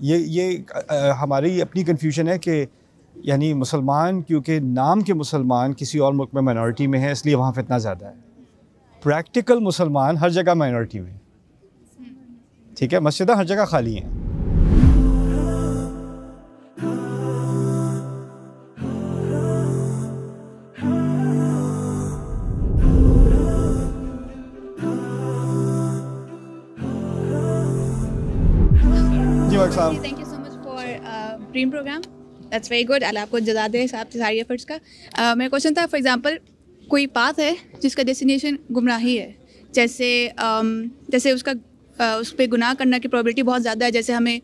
یہ ہماری اپنی کنفیوژن ہے کہ یعنی مسلمان کیونکہ نام کے مسلمان کسی اور ملک میں مائنورٹی میں ہے اس لیے وہاں فتنہ زیادہ ہے. پریکٹیکل مسلمان ہر جگہ مائنورٹی میں, ٹھیک ہے, مسجدیں ہر جگہ خالی ہیں. Thank you so much for Dream program. That's very good. اللہ آپ کو جزا دے آپ ساری ایفرٹس کا. میرا کوشچن تھا, فار ایگزامپل کوئی پاتھ ہے جس کا ڈیسٹینیشن گمراہی ہے, جیسے اس پہ گناہ کرنے کی پرابیلٹی بہت زیادہ ہے, جیسے ہمیں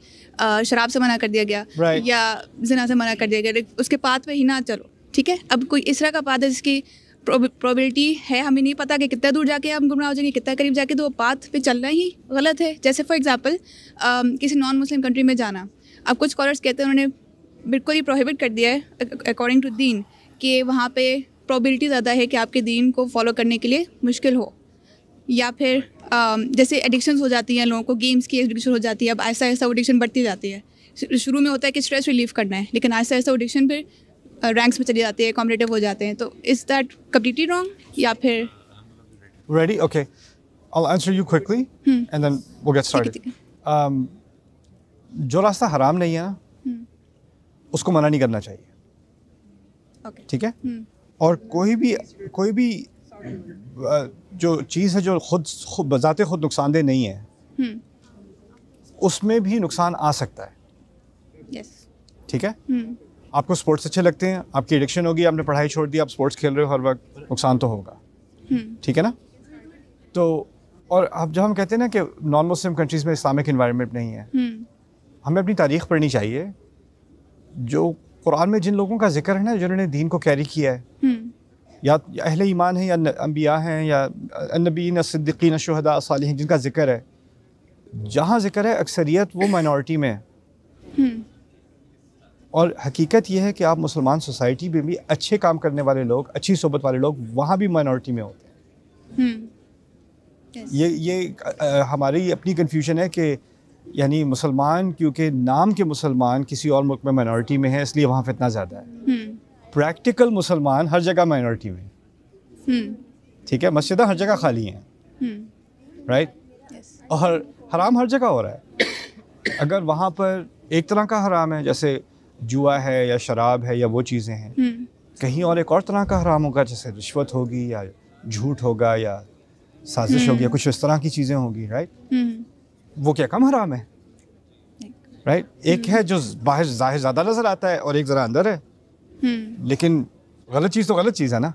شراب سے منع کر دیا گیا یا زنا سے منع کر دیا گیا, اس کے پاتھ پہ ہی نہ چلو, ٹھیک ہے. اب کوئی اس طرح کا پاتھ ہے جس کی پرابیلٹی ہے, ہمیں نہیں پتہ کہ کتنا دور جا کے ہم گمراہ ہو جائیں گے, کتنا قریب جا کے, تو وہ پاتھ پہ چلنا ہی غلط ہے. جیسے فار ایگزامپل کسی نان مسلم کنٹری میں جانا, اب کچھ اسکالرس کہتے ہیں انہوں نے بالکل ہی پروہیبٹ کر دیا ہے اکارڈنگ ٹو دین, کہ وہاں پہ پرابیلٹی زیادہ ہے کہ آپ کے دین کو فالو کرنے کے لیے مشکل ہو. یا پھر جیسے ایڈکشنز ہو جاتی ہیں لوگوں کو, گیمس کی ایڈکشن ہو جاتی ہے, اب آہستہ آہستہ وہ ایڈکشن بڑھتی جاتی ہے. شروع میں ہوتا ہے کہ اسٹریس ریلیف کرنا ہے, لیکن آہستہ آہستہ وہ ایڈکشن پھر رینکس میں چلی جاتی ہے, کمپٹیٹیو ہو جاتے ہیں. تو از دیٹ کمپلیٹلی رانگ یا پھر ready? Okay, I'll answer you quickly and then we'll get started. جو راستہ حرام نہیں ہے نا اس کو منع نہیں کرنا چاہیے, ٹھیک ہے. اور کوئی بھی جو چیز ہے جو خود بذات خود نقصان دہ نہیں ہے, اس میں بھی نقصان آ سکتا ہے, ٹھیک ہے. آپ کو اسپورٹس اچھے لگتے ہیں, آپ کی ایڈکشن ہوگی, آپ نے پڑھائی چھوڑ دی, آپ اسپورٹس کھیل رہے ہو ہر وقت, نقصان تو ہوگا, ٹھیک ہے نا. تو اور اب جب ہم کہتے ہیں نا کہ نان مسلم کنٹریز میں اسلامک انوائرمنٹ نہیں ہے, ہمیں اپنی تاریخ پڑھنی چاہیے. جو قرآن میں جن لوگوں کا ذکر ہے نا جنہوں نے دین کو کیری کیا ہے, یا اہل ایمان ہیں یا انبیاء ہیں یا النبیین الصدیقین الشہداء الصالحین, جن کا ذکر ہے, جہاں ذکر ہے اکثریت وہ مائنورٹی میں ہے. اور حقیقت یہ ہے کہ آپ مسلمان سوسائٹی میں بھی اچھے کام کرنے والے لوگ, اچھی صحبت والے لوگ وہاں بھی مائنورٹی میں ہوتے ہیں. یہ ہماری اپنی کنفیوژن ہے کہ یعنی مسلمان کیونکہ نام کے مسلمان کسی اور ملک میں مائنورٹی میں ہے اس لیے وہاں فتنہ زیادہ ہے. پریکٹیکل مسلمان ہر جگہ مائنورٹی میں, ٹھیک ہے, مسجدیں ہر جگہ خالی ہیں, رائٹ. اور حرام ہر جگہ ہو رہا ہے. اگر وہاں پر ایک طرح کا حرام ہے جیسے جوا ہے یا شراب ہے یا وہ چیزیں ہیں, کہیں اور ایک اور طرح کا حرام ہوگا جیسے رشوت ہوگی یا جھوٹ ہوگا یا سازش ہوگی یا کچھ اس طرح کی چیزیں ہوں گی, رائٹ. وہ کیا کم حرام ہے, رائٹ. ایک ہے جو باہر ظاہر زیادہ نظر آتا ہے اور ایک ذرا اندر ہے, لیکن غلط چیز تو غلط چیز ہے نا.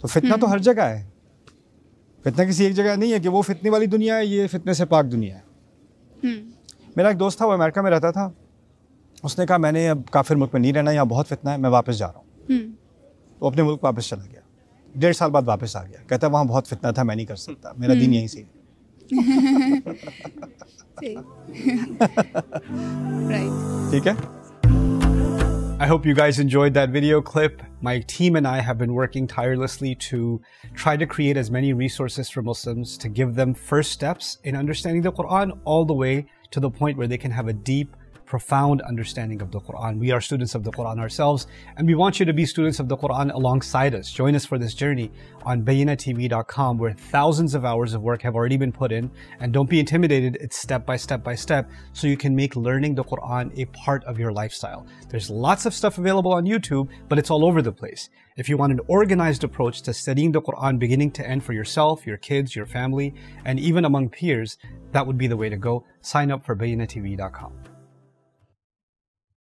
تو فتنہ تو ہر جگہ ہے. فتنہ کسی ایک جگہ نہیں ہے کہ وہ فتنے والی دنیا ہے, یہ فتنے سے پاک دنیا ہے. میرا ایک دوست تھا, وہ امریکہ میں رہتا تھا. اس نے کہا میں نے اب کافر ملک میں نہیں رہنا, یہاں بہت فتنہ ہے, میں واپس جا رہا ہوں. تو اپنے ملک واپس چلا گیا. 1.5 سال بعد واپس آ گیا, کہتا ہے وہاں بہت فتنہ تھا, میں نہیں کر سکتا, میرا دین یہیں سے ہے. ٹھیک ہے. I hope you guys enjoyed that video clip. My team and I have been working tirelessly to try to create as many resources for Muslims to give them first steps in understanding the Quran all the way to the point where they can have a deep, profound understanding of the Quran. We are students of the Quran ourselves, and we want you to be students of the Quran alongside us. Join us for this journey on BayyinaTV.com, where thousands of hours of work have already been put in. And don't be intimidated, it's step by step by step, so you can make learning the Quran a part of your lifestyle. There's lots of stuff available on YouTube, but it's all over the place. If you want an organized approach to studying the Quran beginning to end for yourself, your kids, your family, and even among peers, that would be the way to go. Sign up for BayyinaTV.com.